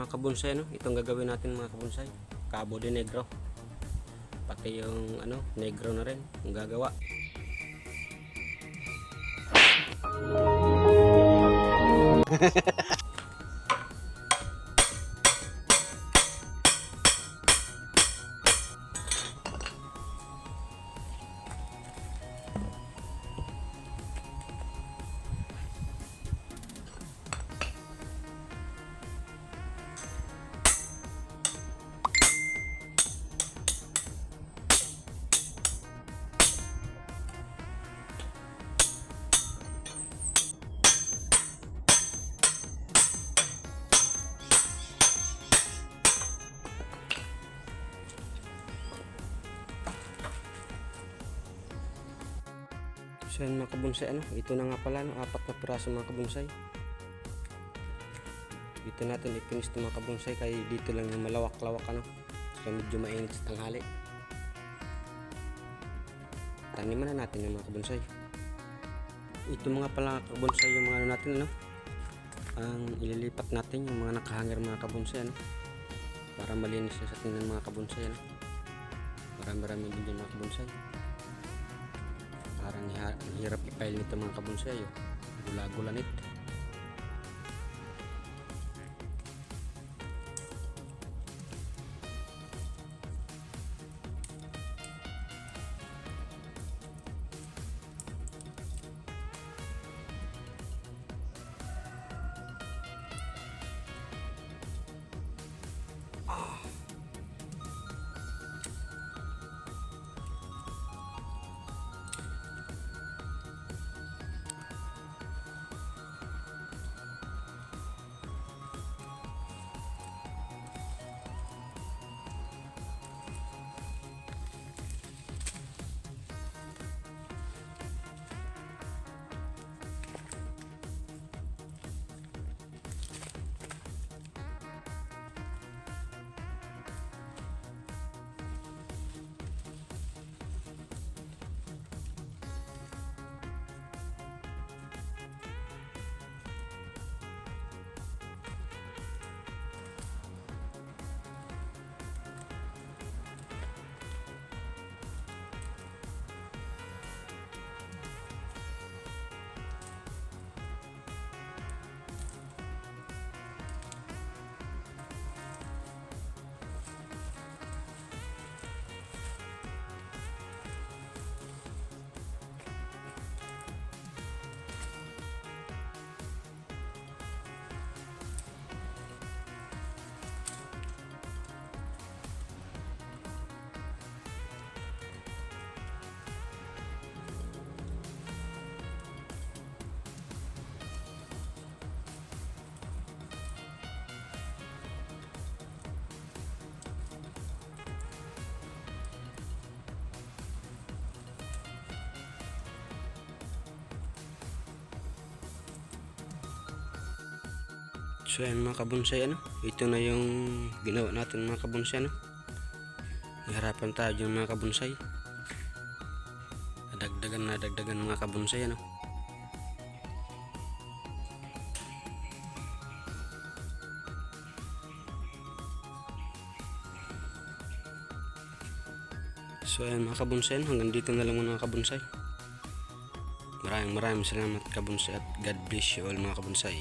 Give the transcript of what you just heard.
mga kabonsay, no? Itong gagawin natin mga kabonsay, Cabo de Negro, pati yung negro na rin yung gagawa. So yan mga kabonsay, ito na nga pala, 4 na piraso mga kabonsay. Dito natin ipinis ito mga kabonsay, kaya dito lang yung malawak-lawak so medyo mainit sa tanghali. Taniman na natin yung mga kabonsay. Ito mga pala kabonsay yung mga natin, ang ililipat natin yung mga nakahanger mga kabonsay, para malinis sa tingnan mga kabonsay, marami din mga kabonsay. Parang hirap i-file nito mga kabonsay, gula-gulanit. So yan mga kabonsay, ito na yung ginawa natin mga kabonsay, hiharapan tayo yung mga kabonsay, nadagdagan mga kabonsay, So yan mga kabonsay, hanggang dito na lang muna mga kabonsay. Maraming salamat kabonsay, at God bless you all mga kabonsay.